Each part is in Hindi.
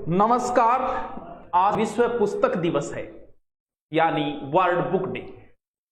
नमस्कार। आज विश्व पुस्तक दिवस है, यानी वर्ल्ड बुक डे।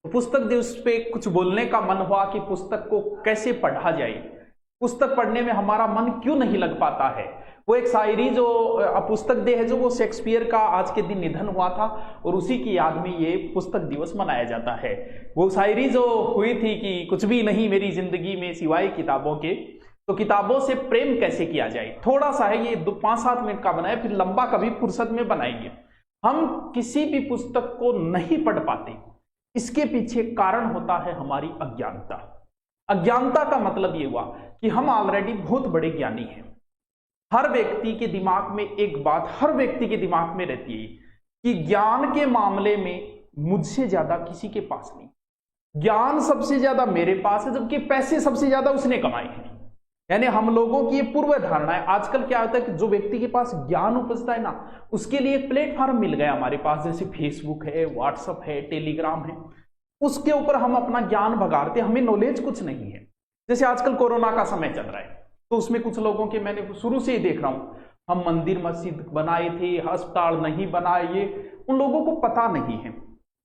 पुस्तक दिवस पे कुछ बोलने का मन हुआ कि पुस्तक को कैसे पढ़ा जाए, पुस्तक पढ़ने में हमारा मन क्यों नहीं लग पाता है। वो एक शायरी जो पुस्तक डे है, जो वो शेक्सपियर का आज के दिन निधन हुआ था और उसी की याद में ये पुस्तक दिवस मनाया जाता है। वो शायरी जो हुई थी कि कुछ भी नहीं मेरी जिंदगी में सिवाय किताबों के, तो किताबों से प्रेम कैसे किया जाए। थोड़ा सा है ये 5-7 मिनट का बनाए, फिर लंबा कभी फुर्सत में बनाएंगे। हम किसी भी पुस्तक को नहीं पढ़ पाते, इसके पीछे कारण होता है हमारी अज्ञानता। अज्ञानता का मतलब ये हुआ कि हम ऑलरेडी बहुत बड़े ज्ञानी हैं। हर व्यक्ति के दिमाग में एक बात हर व्यक्ति के दिमाग में रहती है कि ज्ञान के मामले में मुझसे ज्यादा किसी के पास नहीं, ज्ञान सबसे ज्यादा मेरे पास है, जबकि पैसे सबसे ज्यादा उसने कमाए हैं। यानी हम लोगों की ये पूर्व धारणा है। आजकल क्या होता है कि जो व्यक्ति के पास ज्ञान उपजता है ना, उसके लिए एक प्लेटफॉर्म मिल गया हमारे पास, जैसे फेसबुक है, व्हाट्सएप है, टेलीग्राम है। उसके ऊपर हम अपना ज्ञान भगाड़ते, हमें नॉलेज कुछ नहीं है। जैसे आजकल कोरोना का समय चल रहा है, तो उसमें कुछ लोगों के मैंने शुरू से ही देख रहा हूं, हम मंदिर मस्जिद बनाए थे, अस्पताल नहीं बनाए, ये उन लोगों को पता नहीं है।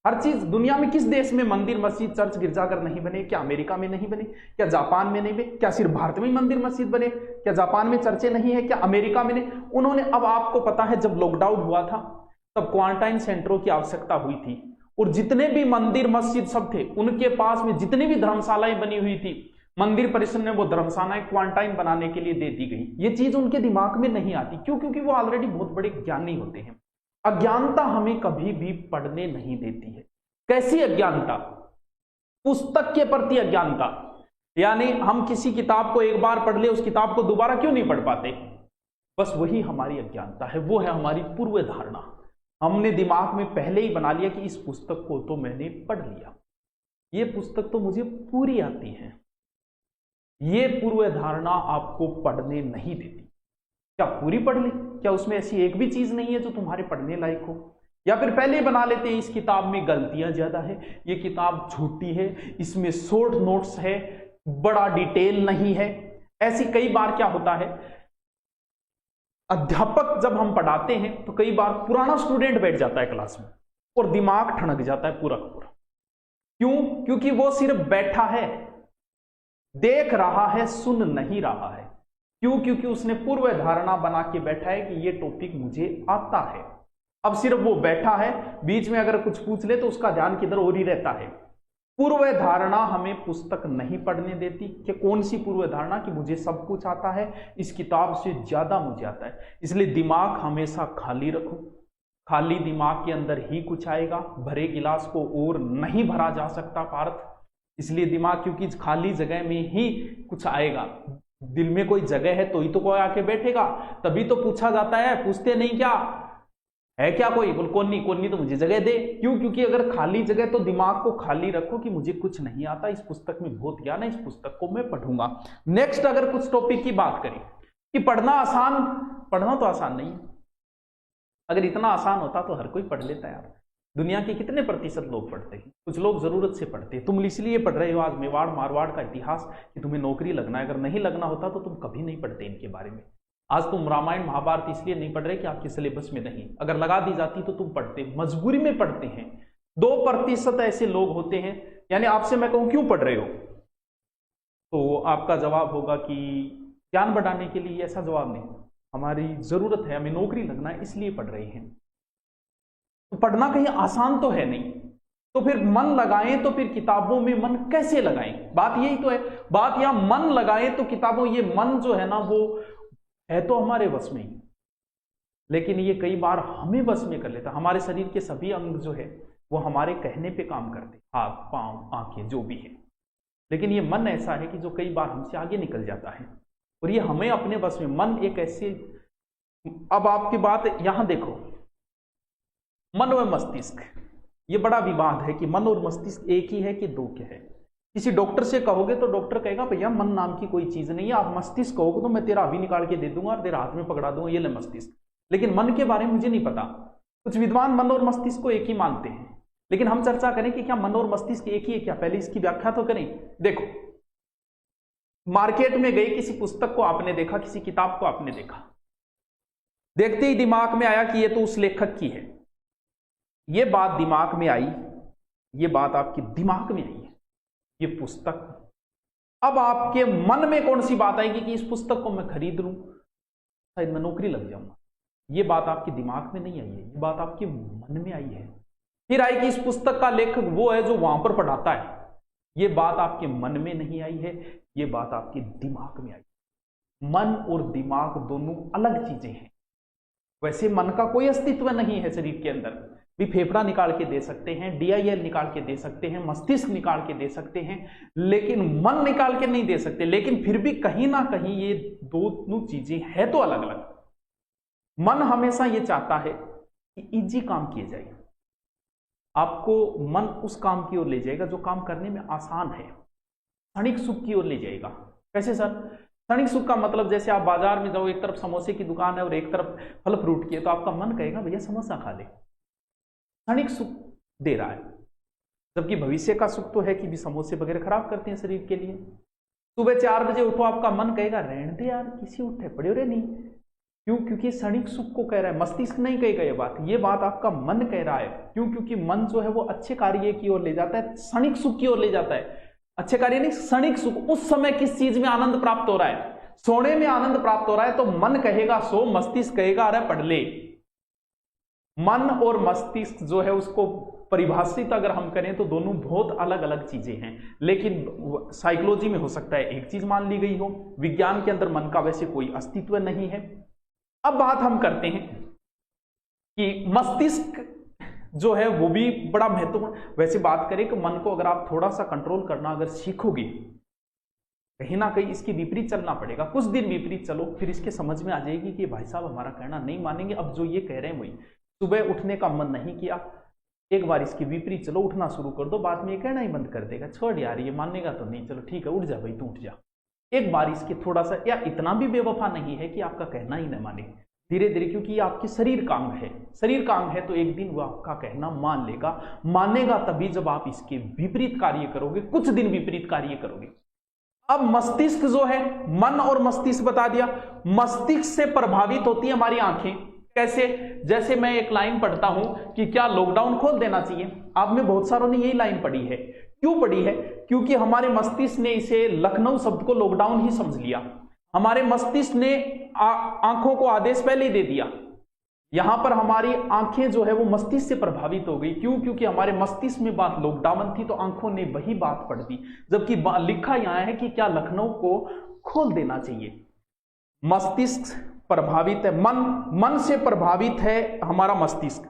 हर चीज दुनिया में किस देश में मंदिर मस्जिद चर्च गिरजाघर नहीं बने? क्या अमेरिका में नहीं बने? क्या जापान में नहीं बने? क्या सिर्फ भारत में ही मंदिर मस्जिद बने? क्या जापान में चर्चे नहीं है? क्या अमेरिका में नहीं? उन्होंने, अब आपको पता है जब लॉकडाउन हुआ था तब क्वारंटाइन सेंटरों की आवश्यकता हुई थी, और जितने भी मंदिर मस्जिद सब थे उनके पास में जितनी भी धर्मशालाएं बनी हुई थी, मंदिर परिषद ने वो धर्मशालाएं क्वारंटाइन बनाने के लिए दे दी गई। ये चीज उनके दिमाग में नहीं आती। क्यों? क्योंकि वो ऑलरेडी बहुत बड़े ज्ञानी होते हैं। अज्ञानता हमें कभी भी पढ़ने नहीं देती है। कैसी अज्ञानता? पुस्तक के प्रति अज्ञानता। यानी हम किसी किताब को एक बार पढ़ ले, उस किताब को दोबारा क्यों नहीं पढ़ पाते? बस वही हमारी अज्ञानता है, वो है हमारी पूर्व धारणा। हमने दिमाग में पहले ही बना लिया कि इस पुस्तक को तो मैंने पढ़ लिया, ये पुस्तक तो मुझे पूरी आती है। ये पूर्व धारणा आपको पढ़ने नहीं देती। क्या पूरी पढ़ ली? क्या उसमें ऐसी एक भी चीज नहीं है जो तुम्हारे पढ़ने लायक हो? या फिर पहले बना लेते हैं इस किताब में गलतियां ज्यादा है, ये किताब छोटी है, इसमें शॉर्ट नोट्स है, बड़ा डिटेल नहीं है। ऐसी कई बार क्या होता है, अध्यापक जब हम पढ़ाते हैं तो कई बार पुराना स्टूडेंट बैठ जाता है क्लास में और दिमाग ठनक जाता है पूरा का पूरा। क्यों? क्योंकि वो सिर्फ बैठा है, देख रहा है, सुन नहीं रहा है। क्यों? क्योंकि उसने पूर्व धारणा बना के बैठा है कि ये टॉपिक मुझे आता है। अब सिर्फ वो बैठा है, बीच में अगर कुछ पूछ ले तो उसका ध्यान किधर और ही रहता है। पूर्व धारणा हमें पुस्तक नहीं पढ़ने देती। कि कौन सी पूर्व धारणा? कि मुझे सब कुछ आता है, इस किताब से ज्यादा मुझे आता है। इसलिए दिमाग हमेशा खाली रखो, खाली दिमाग के अंदर ही कुछ आएगा, भरे गिलास को और नहीं भरा जा सकता पार्थ। इसलिए दिमाग, क्योंकि खाली जगह में ही कुछ आएगा। दिल में कोई जगह है तो ही तो कोई आके बैठेगा, तभी तो पूछा जाता है। पूछते नहीं क्या है क्या कोई? बोल कौन नहीं तो मुझे जगह दे। क्यों? क्योंकि अगर खाली जगह, तो दिमाग को खाली रखो कि मुझे कुछ नहीं आता, इस पुस्तक में बहुत ज्ञान है, इस पुस्तक को मैं पढ़ूंगा। नेक्स्ट, अगर कुछ टॉपिक की बात करें कि पढ़ना तो आसान नहीं है। अगर इतना आसान होता तो हर कोई पढ़ लेता यार। दुनिया के कितने प्रतिशत लोग पढ़ते हैं? कुछ लोग जरूरत से पढ़ते हैं। तुम इसलिए पढ़ रहे हो आज मेवाड़ मारवाड़ का इतिहास कि तुम्हें नौकरी लगना है। अगर नहीं लगना होता तो तुम कभी नहीं पढ़ते इनके बारे में। आज तुम रामायण महाभारत इसलिए नहीं पढ़ रहे कि आपके सिलेबस में नहीं, अगर लगा दी जाती तो तुम पढ़ते, मजबूरी में पढ़ते हैं। 2% ऐसे लोग होते हैं। यानी आपसे मैं कहूं क्यों पढ़ रहे हो, तो आपका जवाब होगा कि ज्ञान बढ़ाने के लिए। ऐसा जवाब नहीं, हमारी जरूरत है, हमें नौकरी लगना है इसलिए पढ़ रहे हैं। तो पढ़ना कहीं आसान तो है नहीं। तो फिर मन लगाएं, तो फिर किताबों में मन कैसे लगाएं? बात यही तो है। बात यहां मन लगाएं तो किताबों, ये मन जो है ना, वो है तो हमारे वश में ही, लेकिन ये कई बार हमें वश में कर लेता। हमारे शरीर के सभी अंग जो है वो हमारे कहने पे काम करते, हाथ पांव आंखें जो भी है। लेकिन ये मन ऐसा है कि जो कई बार हमसे आगे निकल जाता है, और ये हमें अपने वश में। मन एक ऐसे, अब आपकी बात यहां देखो, मन व मस्तिष्क, ये बड़ा विवाद है कि मन और मस्तिष्क एक ही है कि दो के है। किसी डॉक्टर से कहोगे तो डॉक्टर कहेगा भैया मन नाम की कोई चीज नहीं है। आप मस्तिष्क कहोगे तो मैं तेरा अभी निकाल के दे दूंगा और तेरा हाथ में पकड़ा दूंगा, ये ले मस्तिष्क। लेकिन मन के बारे में मुझे नहीं पता। कुछ विद्वान मन और मस्तिष्क को एक ही मानते हैं, लेकिन हम चर्चा करें कि क्या मन और मस्तिष्क एक ही है क्या? पहले इसकी व्याख्या तो करें। देखो, मार्केट में गए, किसी पुस्तक को आपने देखा, किसी किताब को आपने देखा, देखते ही दिमाग में आया कि ये तो उस लेखक की है। ये बात दिमाग में आई, ये बात आपके दिमाग में आई है, ये पुस्तक। अब आपके मन में कौन सी बात आएगी कि इस पुस्तक को मैं खरीद लूं, शायद मैं नौकरी लग जाऊंगा। ये बात आपके दिमाग में नहीं आई है, ये बात आपके मन में आई है। फिर आई कि इस पुस्तक का लेखक वो है जो वहां पर पढ़ाता है। ये बात आपके मन में नहीं आई है, ये बात आपके दिमाग में आई। मन और दिमाग दोनों अलग चीजें हैं। वैसे मन का कोई अस्तित्व नहीं है शरीर के अंदर, भी फेफड़ा निकाल के दे सकते हैं, DIL निकाल के दे सकते हैं, मस्तिष्क निकाल के दे सकते हैं, लेकिन मन निकाल के नहीं दे सकते। लेकिन फिर भी कहीं ना कहीं ये दोनों चीजें है तो अलग अलग। मन हमेशा ये चाहता है कि इजी काम किए जाए। आपको मन उस काम की ओर ले जाएगा जो काम करने में आसान है, क्षणिक सुख की ओर ले जाएगा। कैसे सर? क्षणिक सुख का मतलब जैसे आप बाजार में जाओ, एक तरफ समोसे की दुकान है और एक तरफ फल फ्रूट की है, तो आपका मन कहेगा भैया समोसा खा ले, क्षणिक सुख दे रहा है। जबकि भविष्य का सुख तो है कि भी समोसे वगैरह खराब करते हैं शरीर के लिए। सुबह 4 बजे उठो, आपका मन कहेगा रहने दे यार, किसी उठे पड़े रे नहीं। क्यों? क्योंकि क्षणिक सुख को कह रहा है, मस्तिष्क नहीं कहेगा ये बात आपका मन कह रहा है। क्यों? क्योंकि मन जो है वो अच्छे कार्य की ओर ले जाता है, क्षणिक सुख की ओर ले जाता है। अच्छे कार्य नहीं, क्षणिक सुख। उस समय किस चीज में आनंद प्राप्त हो रहा है? सोने में आनंद प्राप्त हो रहा है, तो मन कहेगा सो, मस्तिष्क कहेगा अरे पढ़ ले। मन और मस्तिष्क जो है उसको परिभाषित अगर हम करें तो दोनों बहुत अलग अलग चीजें हैं। लेकिन साइकोलॉजी में हो सकता है एक चीज मान ली गई हो, विज्ञान के अंदर मन का वैसे कोई अस्तित्व नहीं है। अब बात हम करते हैं कि मस्तिष्क जो है वो भी बड़ा महत्वपूर्ण। वैसे बात करें कि मन को अगर आप थोड़ा सा कंट्रोल करना अगर सीखोगे, कहीं ना कहीं इसके विपरीत चलना पड़ेगा। कुछ दिन विपरीत चलो, फिर इसके समझ में आ जाएगी कि भाई साहब हमारा कहना नहीं मानेंगे। अब जो ये कह रहे हैं वही, सुबह उठने का मन नहीं किया, एक बार इसके विपरीत चलो, उठना शुरू कर दो, बाद में ये कहना ही बंद कर देगा, छोड़ यार ये मानेगा तो नहीं, चलो ठीक है उठ जा भाई तू उठ जा। एक बार इसके थोड़ा सा, या इतना भी बेवफा नहीं है कि आपका कहना ही न माने, धीरे धीरे, क्योंकि ये आपकी शरीर का अंग है। शरीर का अंग है तो एक दिन वो आपका कहना मान लेगा। मानेगा तभी जब आप इसके विपरीत कार्य करोगे, कुछ दिन विपरीत कार्य करोगे। अब मस्तिष्क जो है, मन और मस्तिष्क बता दिया। मस्तिष्क से प्रभावित होती है हमारी आंखें। कैसे? जैसे मैं एक लाइन पढ़ता हूं कि क्या लॉकडाउन खोल देना चाहिए, आप में बहुत सारों ने यही लाइन पढ़ी है। क्यों पढ़ी है? क्योंकि हमारे मस्तिष्क ने इसे लखनऊ शब्द को लॉकडाउन ही समझ लिया। हमारे मस्तिष्क ने आंखों को आदेश पहले ही दे दिया। यहां पर हमारी आंखें जो है वो मस्तिष्क से प्रभावित हो गई। क्यों? क्योंकि हमारे मस्तिष्क में बात लॉकडाउन थी तो आंखों ने वही बात पढ़ दी, जबकि लिखा यहां है कि क्या लखनऊ को खोल देना चाहिए। मस्तिष्क प्रभावित है, मन से प्रभावित है हमारा मस्तिष्क।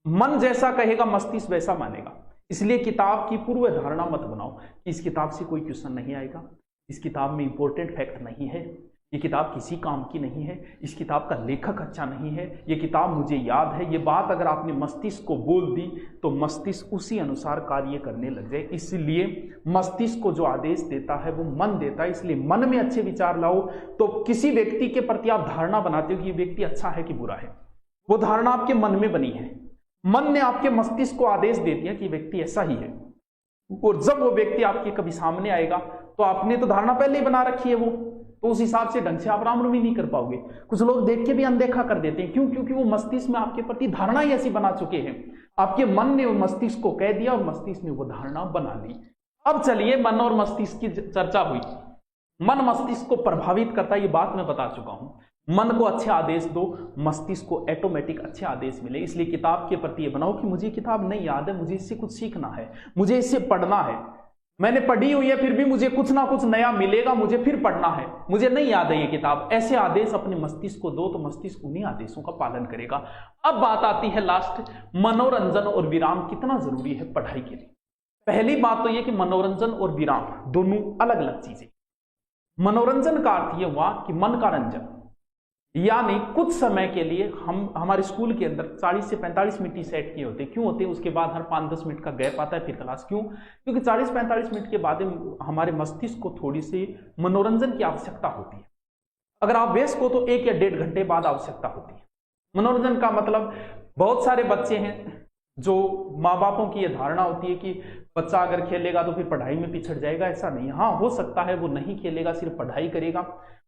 मन जैसा कहेगा मस्तिष्क वैसा मानेगा। इसलिए किताब की पूर्व धारणा मत बनाओ कि इस किताब से कोई क्वेश्चन नहीं आएगा, इस किताब में इंपॉर्टेंट फैक्ट नहीं है, ये किताब किसी काम की नहीं है, इस किताब का लेखक अच्छा नहीं है, ये किताब मुझे याद है। ये बात अगर आपने मस्तिष्क को बोल दी तो मस्तिष्क उसी अनुसार कार्य करने लग जाए। इसलिए मस्तिष्क को जो आदेश देता है वो मन देता है। इसलिए मन में अच्छे विचार लाओ। तो किसी व्यक्ति के प्रति आप धारणा बनाते हो कि ये व्यक्ति अच्छा है कि बुरा है, वो धारणा आपके मन में बनी है। मन ने आपके मस्तिष्क को आदेश दे दिया कि व्यक्ति ऐसा ही है, और जब वो व्यक्ति आपके कभी सामने आएगा तो आपने तो धारणा पहले ही बना रखी है, वो तो उस हिसाब से ढंग से आप रामनवमी नहीं कर पाओगे। कुछ लोग देख के भी अनदेखा कर देते हैं। क्यों? क्योंकि वो मस्तिष्क में आपके प्रति धारणा ही ऐसी बना चुके हैं। आपके मन ने मस्तिष्क को कह दिया और मस्तिष्क ने वो धारणा बना ली। अब चलिए, मन और मस्तिष्क की चर्चा हुई। मन मस्तिष्क को प्रभावित करता है, ये बात मैं बता चुका हूं। मन को अच्छे आदेश दो, मस्तिष्क को ऑटोमेटिक अच्छे आदेश मिले। इसलिए किताब के प्रति ये बनाओ कि मुझे किताब नहीं याद है, मुझे इससे कुछ सीखना है, मुझे इससे पढ़ना है। मैंने पढ़ी हुई है फिर भी मुझे कुछ ना कुछ नया मिलेगा, मुझे फिर पढ़ना है, मुझे नहीं याद है ये किताब। ऐसे आदेश अपने मस्तिष्क को दो तो मस्तिष्क उन्हीं आदेशों का पालन करेगा। अब बात आती है लास्ट, मनोरंजन और विराम कितना जरूरी है पढ़ाई के लिए। पहली बात तो ये कि मनोरंजन और विराम दोनों अलग अलग चीजें। मनोरंजन का अर्थ यह हुआ कि मन का रंजन, यानी कुछ समय के लिए हम हमारे स्कूल के अंदर 40 से 45 मिनट सेट किए होते हैं। क्यों होते हैं? उसके बाद हर 5-10 मिनट का गैप आता है फिर क्लास। क्यों? क्योंकि 40-45 मिनट के बाद हमारे मस्तिष्क को थोड़ी सी मनोरंजन की आवश्यकता होती है। अगर आप वयस्क हो तो 1 या 1.5 घंटे बाद आवश्यकता होती है। मनोरंजन का मतलब, बहुत सारे बच्चे हैं जो माँ बापों की यह धारणा होती है कि बच्चा अगर खेलेगा तो फिर पढ़ाई में पिछड़ जाएगा। ऐसा नहीं। हाँ, हो सकता है वो नहीं खेलेगा, सिर्फ पढ़ाई करेगा,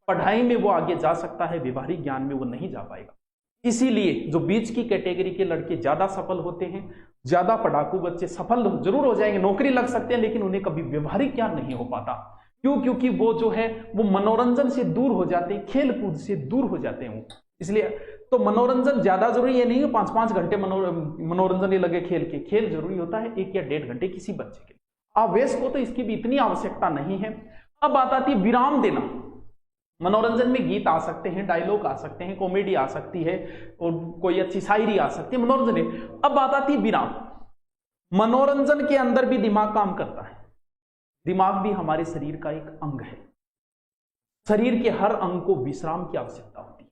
पढ़ाई में वो आगे जा सकता है, व्यवहारिक ज्ञान में वो नहीं जा पाएगा। इसीलिए जो बीच की कैटेगरी के लड़के ज्यादा सफल होते हैं, ज्यादा पढ़ाकू बच्चे सफल जरूर हो जाएंगे, नौकरी लग सकते हैं, लेकिन उन्हें कभी व्यवहारिक ज्ञान नहीं हो पाता। क्यों? क्योंकि वो जो है वो मनोरंजन से दूर हो जाते हैं, खेल कूद से दूर हो जाते हैं। इसलिए तो मनोरंजन ज्यादा जरूरी, ये नहीं है 5-5 घंटे मनोरंजन ही लगे खेल के। खेल जरूरी होता है 1 या 1.5 घंटे किसी बच्चे के। आवेश को तो इसकी भी इतनी आवश्यकता नहीं है। अब बात आती है विराम देना। मनोरंजन में गीत आ सकते हैं, डायलॉग आ सकते हैं, कॉमेडी आ सकती है और कोई अच्छी शायरी आ सकती है, मनोरंजन है। अब बात आती है विराम। मनोरंजन के अंदर भी दिमाग काम करता है। दिमाग भी हमारे शरीर का एक अंग है। शरीर के हर अंग को विश्राम की आवश्यकता होती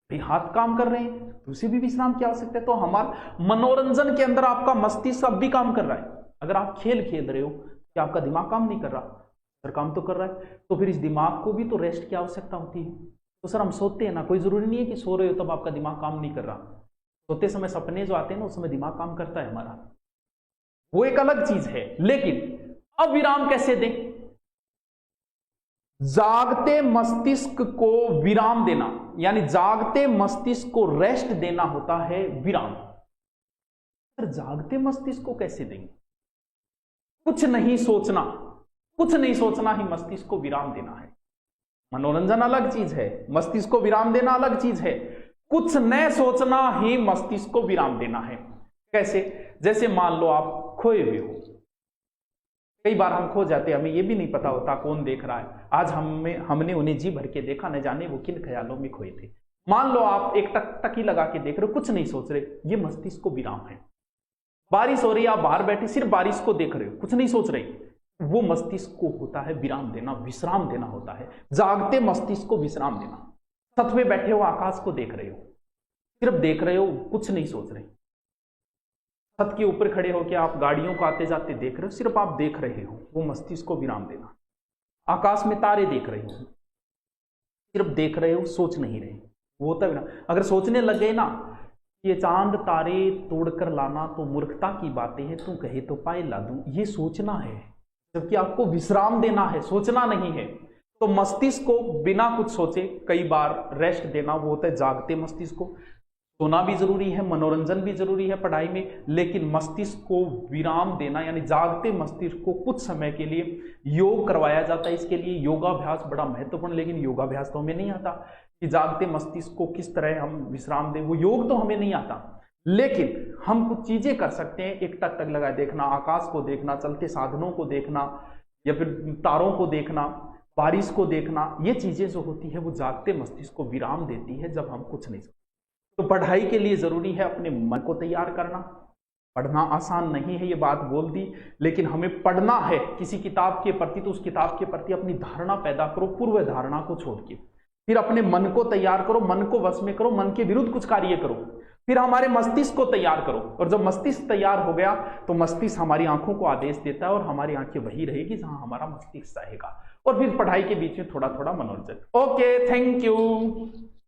है। हाथ काम कर रहे हैं तो उसे भी विश्राम की आवश्यकता है। तो हमारा मनोरंजन के अंदर आपका मस्तिष्क अब भी काम कर रहा है। अगर आप खेल खेल रहे हो क्या आपका दिमाग काम नहीं कर रहा? सर काम तो कर रहा है। तो फिर इस दिमाग को भी तो रेस्ट की आवश्यकता होती है। तो सर हम सोते हैं ना, कोई जरूरी नहीं है कि सो रहे हो तब आपका दिमाग काम नहीं कर रहा। सोते समय सपने जो आते हैं ना उस समय दिमाग काम करता है हमारा, वो एक अलग चीज है। लेकिन अब विराम कैसे दें? जागते मस्तिष्क को विराम देना, यानी जागते मस्तिष्क को रेस्ट देना होता है विराम। सर जागते मस्तिष्क को कैसे देंगे? कुछ नहीं सोचना, कुछ नहीं सोचना ही मस्तिष्क को विराम देना है। मनोरंजन अलग चीज है, मस्तिष्क को विराम देना अलग चीज है। कुछ न सोचना ही मस्तिष्क को विराम देना है। कैसे? जैसे मान लो आप खोए हुए हो। कई बार हम खो जाते हैं, हमें यह भी नहीं पता होता कौन देख रहा है। आज हमने उन्हें जी भर के देखा, न जाने वो किन ख्यालों में खोए थे। मान लो आप एक टकटकी लगा के देख रहे हो, कुछ नहीं सोच रहे, ये मस्तिष्क को विराम है। बारिश हो रही है, आप बाहर बैठे सिर्फ बारिश को देख रहे हो, कुछ नहीं सोच रहे, वो मस्तिष्क को होता है विराम देना, विश्राम देना होता है। जागते मस्तिष्क को विश्राम देना। छत पे बैठे हो, आकाश को देख रहे हो, सिर्फ देख रहे हो, कुछ नहीं सोच रहे। छत के ऊपर खड़े होकर आप गाड़ियों को आते जाते देख रहे हो, सिर्फ आप देख रहे हो, वो मस्तिष्क को विराम देना। आकाश में तारे देख रहे हो, सिर्फ देख रहे हो, सोच नहीं रहे, वो होता है। अगर सोचने लग गए ना, ये चांद तारे तोड़कर लाना तो मूर्खता की बातें हैं, तू कहे तो पाए ला दूं, ये सोचना है। जबकि आपको विश्राम देना है, सोचना नहीं है। तो मस्तिष्क को बिना कुछ सोचे कई बार रेस्ट देना, वो होता है जागते मस्तिष्क को। सोना भी जरूरी है, मनोरंजन भी जरूरी है पढ़ाई में, लेकिन मस्तिष्क को विराम देना यानी जागते मस्तिष्क को कुछ समय के लिए योग करवाया जाता है। इसके लिए योगाभ्यास बड़ा महत्वपूर्ण, लेकिन योगाभ्यास तो हमें नहीं आता कि जागते मस्तिष्क को किस तरह हम विश्राम दें, वो योग तो हमें नहीं आता। लेकिन हम कुछ चीजें कर सकते हैं। एक टक टक लगाए देखना, आकाश को देखना, चलते साधनों को देखना, या फिर तारों को देखना, बारिश को देखना, ये चीजें जो होती है वो जागते मस्तिष्क को विराम देती है जब हम कुछ नहीं। तो पढ़ाई के लिए जरूरी है अपने मन को तैयार करना। पढ़ना आसान नहीं है, ये बात बोल दी, लेकिन हमें पढ़ना है किसी किताब के प्रति, तो उस किताब के प्रति अपनी धारणा पैदा करो, पूर्व धारणा को छोड़ के। फिर अपने मन को तैयार करो, मन को वश में करो, मन के विरुद्ध कुछ कार्य करो। फिर हमारे मस्तिष्क को तैयार करो, और जब मस्तिष्क तैयार हो गया तो मस्तिष्क हमारी आंखों को आदेश देता है, और हमारी आंखें वही रहेगी जहां हमारा मस्तिष्क चाहेगा। और फिर पढ़ाई के बीच में थोड़ा थोड़ा मनोरंजन। Okay, thank you.